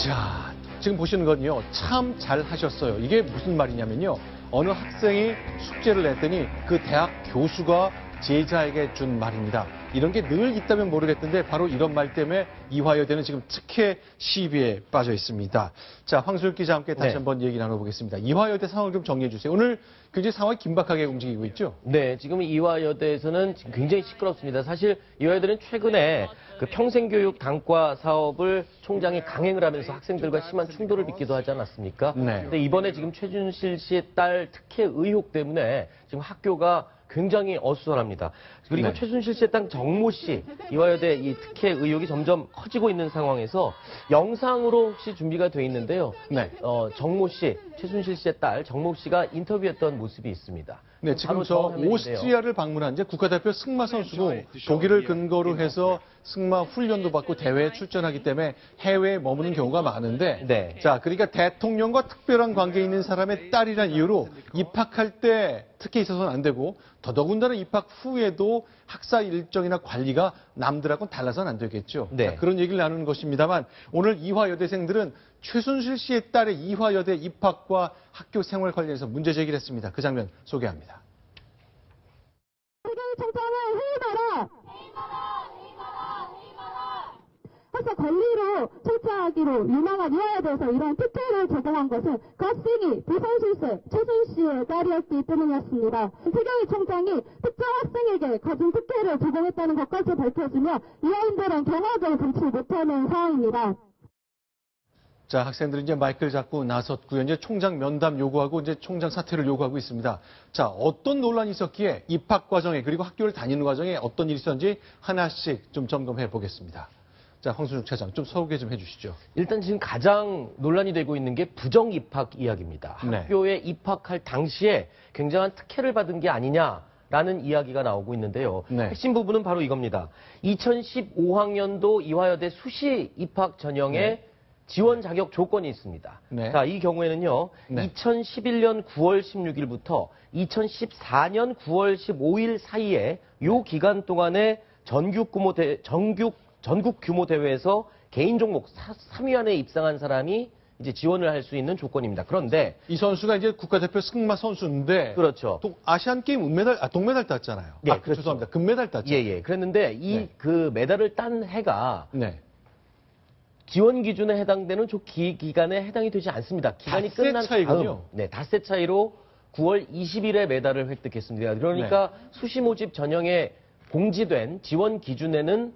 자, 지금 보시는 건요, 참 잘하셨어요. 이게 무슨 말이냐면요, 어느 학생이 숙제를 냈더니 그 대학 교수가 제자에게 준 말입니다. 이런 게 늘 있다면 모르겠는데 바로 이런 말 때문에 이화여대는 지금 특혜 시비에 빠져 있습니다. 자, 황수혁 기자와 함께 다시 한번 얘기 나눠보겠습니다. 이화여대 상황을 좀 정리해 주세요. 오늘 굉장히 상황이 긴박하게 움직이고 있죠? 네, 지금 이화여대에서는 굉장히 시끄럽습니다. 사실 이화여대는 최근에 그 평생교육 단과 사업을 총장이 강행을 하면서 학생들과 심한 충돌을 빚기도 하지 않았습니까? 네. 근데 이번에 지금 최준실 씨의 딸 특혜 의혹 때문에 지금 학교가 굉장히 어수선합니다. 그리고 네. 최순실 씨의 딸 정모 씨, 이화여대 이 특혜 의혹이 점점 커지고 있는 상황에서 영상으로 혹시 준비가 돼 있는데요. 네. 정모 씨, 최순실 씨의 딸 정모 씨가 인터뷰했던 모습이 있습니다. 네, 지금 바로 저 화면인데요. 오스트리아를 방문한 이제 국가대표 승마 선수고 독일을 근거로 해서 승마 훈련도 받고 대회에 출전하기 때문에 해외에 머무는 경우가 많은데 네. 자, 그러니까 대통령과 특별한 관계에 있는 사람의 딸이라는 이유로 입학할 때 특혜 있어서는 안 되고 더더군다나 입학 후에도 학사 일정이나 관리가 남들하고는 달라서는 안 되겠죠. 네. 자, 그런 얘기를 나누는 것입니다만 오늘 이화여대생들은 최순실 씨의 딸의 이화여대 입학과 학교 생활 관련해서 문제 제기를 했습니다. 그 장면 소개합니다. 청장을 학사 권리로 청취하기로 유명한 이화여대에서 이런 특혜를 제공한 것은 그 학생이 부선실세 최순 씨의 딸이었기 때문이었습니다. 최경희 총장이 특정 학생에게 가진 특혜를 제공했다는 것까지 밝혀지며 이화인들은 경화를 금치 못하는 상황입니다. 자, 학생들은 이제 마이크를 잡고 나섰고요. 이제 총장 면담 요구하고 이제 총장 사퇴를 요구하고 있습니다. 자, 어떤 논란이 있었기에 입학 과정에 그리고 학교를 다니는 과정에 어떤 일이 있었는지 하나씩 좀 점검해 보겠습니다. 자, 황순욱 차장 좀 소개 좀 해주시죠. 일단 지금 가장 논란이 되고 있는 게 부정 입학 이야기입니다. 네. 학교에 입학할 당시에 굉장한 특혜를 받은 게 아니냐라는 이야기가 나오고 있는데요. 네. 핵심 부분은 바로 이겁니다. 2015학년도 이화여대 수시 입학 전형에 네. 지원 자격 조건이 있습니다. 네. 자, 이 경우에는요. 네. 2011년 9월 16일부터 2014년 9월 15일 사이에 이 기간 동안에 전국 규모 대회에서 개인 종목 3위 안에 입상한 사람이 이제 지원을 할 수 있는 조건입니다. 그런데 이 선수가 이제 국가대표 승마 선수인데 그렇죠. 또 아시안 게임 동메달 땄잖아요. 네, 그렇죠. 죄송합니다. 금메달 땄죠. 예. 그랬는데 이 그 메달을 딴 해가 네. 지원 기준에 해당되는 저 기간에 해당이 되지 않습니다. 기간이 닷새 끝난 차이군요. 다음, 닷새 차이로 9월 20일에 메달을 획득했습니다. 그러니까 수시 모집 전형에 공지된 지원 기준에는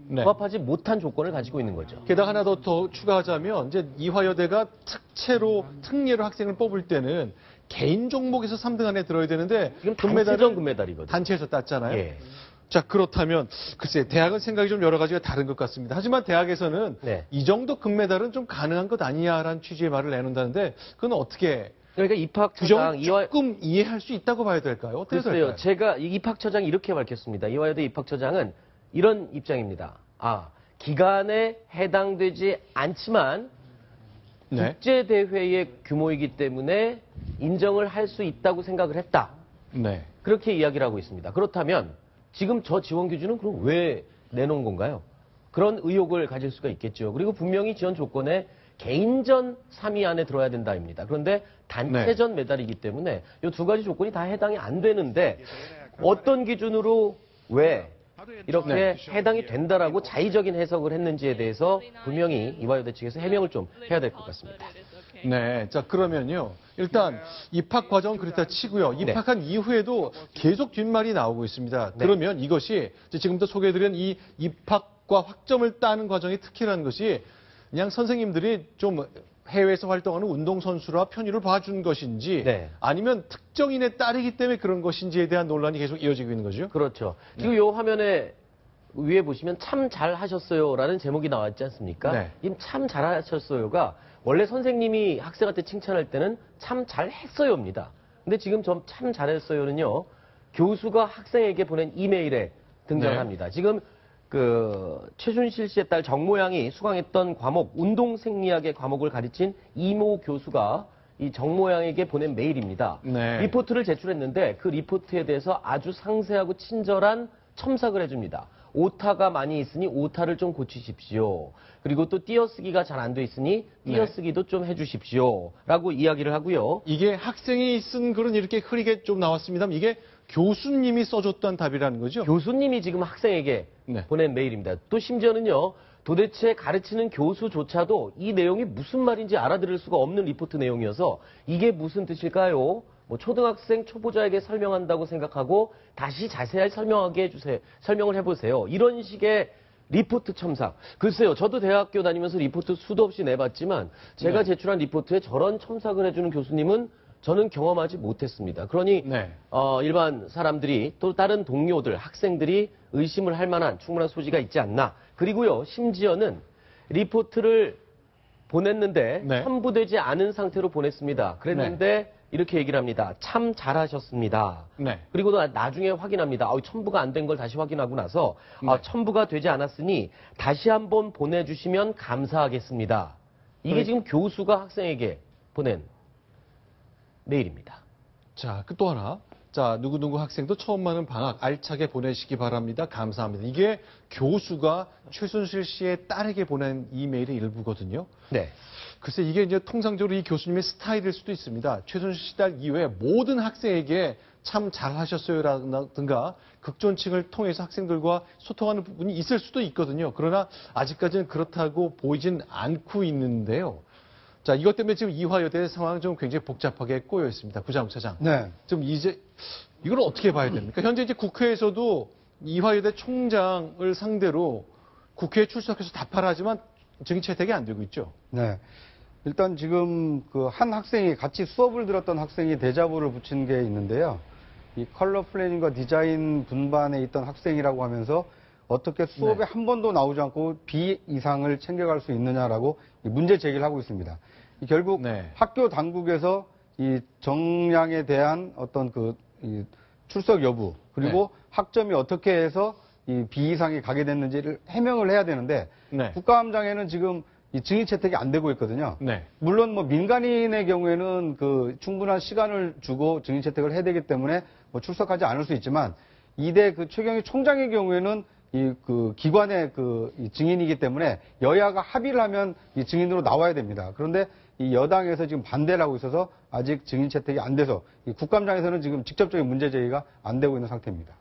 네. 부합하지 못한 조건을 가지고 있는 거죠. 게다가 하나 더 추가하자면 이제 이화여대가 특례로 학생을 뽑을 때는 개인 종목에서 3등 안에 들어야 되는데 지금 금메달은 단체전 금메달이거든요. 단체에서 땄잖아요. 예. 자, 그렇다면 글쎄 대학은 생각이 좀 여러 가지가 다른 것 같습니다. 하지만 대학에서는 네. 이 정도 금메달은 좀 가능한 것 아니냐라는 취지의 말을 내놓는다는데 그건 어떻게 그러니까 입학 규정 처장 조금 이해할 수 있다고 봐야 될까요? 어떻게 글쎄요. 될까요? 제가 이 입학처장이 이렇게 밝혔습니다. 이화여대 입학처장은 이런 입장입니다. 기간에 해당되지 않지만 네. 국제대회의 규모이기 때문에 인정을 할 수 있다고 생각을 했다. 네. 그렇게 이야기를 하고 있습니다. 그렇다면 지금 저 지원 기준은 그럼 왜 내놓은 건가요? 그런 의혹을 가질 수가 있겠죠. 그리고 분명히 지원 조건에 개인전 3위 안에 들어야 된다입니다. 그런데 단체전 메달이기 때문에 이 두 가지 조건이 다 해당이 안 되는데 어떤 기준으로 왜 이렇게 해당이 된다라고 자의적인 해석을 했는지에 대해서 분명히 이화여대 측에서 해명을 좀 해야 될 것 같습니다. 네. 자, 그러면요. 일단 입학 과정은 그렇다 치고요. 입학한 이후에도 계속 뒷말이 나오고 있습니다. 네. 그러면 이것이 지금부터 소개해드린 이 입학과 학점을 따는 과정의 특혜라는 것이 그냥 선생님들이 좀 해외에서 활동하는 운동선수라 편의를 봐준 것인지 네. 아니면 특정인의 딸이기 때문에 그런 것인지에 대한 논란이 계속 이어지고 있는 거죠. 그렇죠. 지금 이 화면에 위에 보시면 참 잘하셨어요라는 제목이 나왔지 않습니까? 네. 이 참 잘하셨어요가 원래 선생님이 학생한테 칭찬할 때는 참 잘했어요입니다. 근데 지금 참 잘했어요는요. 교수가 학생에게 보낸 이메일에 등장합니다. 지금 그 최순실 씨의 딸 정모양이 수강했던 과목 운동 생리학의 과목을 가르친 이모 교수가 이 정모양에게 보낸 메일입니다. 네. 리포트를 제출했는데 그 리포트에 대해서 아주 상세하고 친절한 첨삭을 해줍니다. 오타가 많이 있으니 오타를 좀 고치십시오. 그리고 또 띄어쓰기가 잘 안 돼 있으니 띄어쓰기도 좀 해주십시오. 라고 이야기를 하고요. 이게 학생이 쓴 글은 이렇게 흐리게 좀 나왔습니다만 이게 교수님이 써줬던 답이라는 거죠? 교수님이 지금 학생에게 네. 보낸 메일입니다. 또 심지어는요. 도대체 가르치는 교수조차도 이 내용이 무슨 말인지 알아들을 수가 없는 리포트 내용이어서 이게 무슨 뜻일까요? 뭐 초등학생 초보자에게 설명한다고 생각하고 다시 자세히 설명을 해보세요. 이런 식의 리포트 첨삭. 글쎄요, 저도 대학교 다니면서 리포트 수도 없이 내봤지만 제가 네. 제출한 리포트에 저런 첨삭을 해주는 교수님은 저는 경험하지 못했습니다. 그러니 네. 일반 사람들이 또 다른 동료들, 학생들이 의심을 할 만한 충분한 소지가 있지 않나. 그리고요, 심지어는 리포트를 보냈는데 네. 첨부되지 않은 상태로 보냈습니다. 그랬는데 이렇게 얘기를 합니다. 참 잘하셨습니다. 네. 그리고 나중에 확인합니다. 첨부가 안 된 걸 다시 확인하고 나서 네. 첨부가 되지 않았으니 다시 한번 보내주시면 감사하겠습니다. 이게 네. 지금 교수가 학생에게 보낸 메일입니다. 자, 또 하나. 자, 누구누구 학생도 처음 맞는 방학 알차게 보내시기 바랍니다. 감사합니다. 이게 교수가 최순실 씨의 딸에게 보낸 이메일의 일부거든요. 네. 글쎄 이게 이제 통상적으로 이 교수님의 스타일일 수도 있습니다. 최순실 씨 딸 이외에 모든 학생에게 참 잘하셨어요라든가 극존칭을 통해서 학생들과 소통하는 부분이 있을 수도 있거든요. 그러나 아직까지는 그렇다고 보이진 않고 있는데요. 자, 이것 때문에 지금 이화여대 상황은 좀 굉장히 복잡하게 꼬여 있습니다. 부장욱 차장. 네. 좀 이제 이걸 어떻게 봐야 됩니까? 현재 이제 국회에서도 이화여대 총장을 상대로 국회에 출석해서 답하라 하지만 증인 채택이 안 되고 있죠. 네. 일단 지금 그 한 학생이 같이 수업을 들었던 학생이 대자보를 붙인 게 있는데요. 이 컬러 플래닝과 디자인 분반에 있던 학생이라고 하면서 어떻게 수업에 네. 한 번도 나오지 않고 B 이상을 챙겨갈 수 있느냐라고 문제 제기를 하고 있습니다. 결국 네. 학교 당국에서 이 정량에 대한 어떤 이 출석 여부 그리고 네. 학점이 어떻게 해서 이 B 이상이 가게 됐는지를 해명을 해야 되는데 네. 국가함장에는 지금 이 증인 채택이 안 되고 있거든요. 네. 물론 뭐 민간인의 경우에는 그 충분한 시간을 주고 증인 채택을 해야 되기 때문에 뭐 출석하지 않을 수 있지만 이대 그 최경희 총장의 경우에는 이 그 기관의 이 증인이기 때문에 여야가 합의를 하면 이 증인으로 나와야 됩니다. 그런데 이 여당에서 지금 반대를 하고 있어서 아직 증인 채택이 안 돼서 이 국감장에서는 지금 직접적인 문제 제기가 안 되고 있는 상태입니다.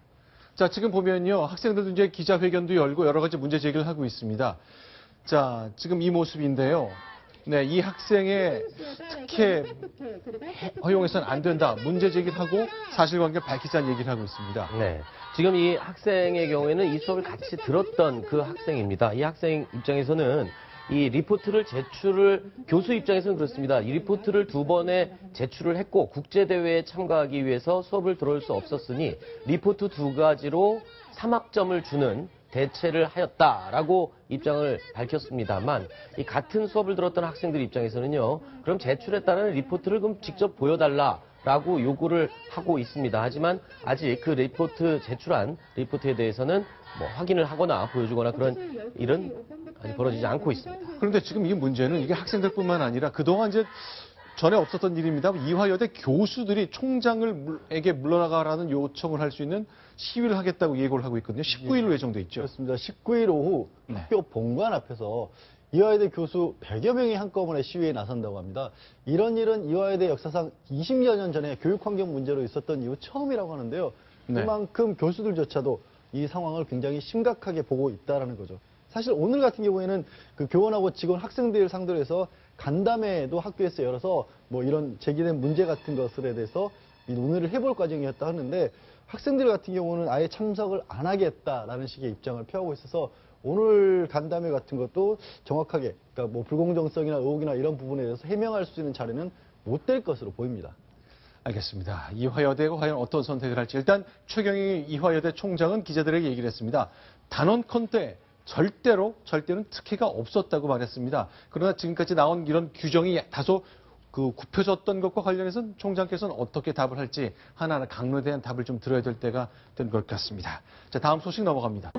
자, 지금 보면요. 학생들도 이제 기자회견도 열고 여러 가지 문제 제기를 하고 있습니다. 자, 지금 이 모습인데요. 네, 이 학생의 특혜 허용해서는 안 된다. 문제 제기를 하고 사실관계를 밝히자는 얘기를 하고 있습니다. 네. 지금 이 학생의 경우에는 이 수업을 같이 들었던 그 학생입니다. 이 학생 입장에서는 이 리포트를 교수 입장에서는 그렇습니다. 이 리포트를 2번에 제출을 했고 국제대회에 참가하기 위해서 수업을 들어올 수 없었으니 리포트 2가지로 3학점을 주는 대체를 하였다라고 입장을 밝혔습니다만 이 같은 수업을 들었던 학생들 입장에서는요. 그럼 제출했다는 리포트를 그럼 직접 보여달라라고 요구를 하고 있습니다. 하지만 아직 그 제출한 리포트에 대해서는 뭐 확인을 하거나 보여주거나 그런 일은 아직 벌어지지 않고 있습니다. 그런데 지금 이 문제는 이게 학생들뿐만 아니라 그동안 이제 전에 없었던 일입니다. 이화여대 교수들이 총장에게 물러나가라는 요청을 할 수 있는 시위를 하겠다고 예고를 하고 있거든요. 19일로 예정돼 있죠. 그렇습니다. 19일 오후 네. 학교 본관 앞에서 이화여대 교수 100여 명이 한꺼번에 시위에 나선다고 합니다. 이런 일은 이화여대 역사상 20여 년 전에 교육환경 문제로 있었던 이후 처음이라고 하는데요. 네. 그만큼 교수들조차도 이 상황을 굉장히 심각하게 보고 있다는 거죠. 사실 오늘 같은 경우에는 그 교원하고 직원 학생들 상대로 해서 간담회도 학교에서 열어서 뭐 이런 제기된 문제 같은 것들에 대해서 논의를 해볼 과정이었다 하는데 학생들 같은 경우는 아예 참석을 안 하겠다라는 식의 입장을 표하고 있어서 오늘 간담회 같은 것도 정확하게 그러니까 뭐 불공정성이나 의혹이나 이런 부분에 대해서 해명할 수 있는 자리는 못 될 것으로 보입니다. 알겠습니다. 이화여대가 과연 어떤 선택을 할지. 일단 최경희 이화여대 총장은 기자들에게 얘기를 했습니다. 단언컨대 절대는 특혜가 없었다고 말했습니다. 그러나 지금까지 나온 이런 규정이 다소 굽혀졌던 것과 관련해서는 총장께서는 어떻게 답을 할지 하나하나 강론에 대한 답을 좀 들어야 될 때가 된 것 같습니다. 자, 다음 소식 넘어갑니다.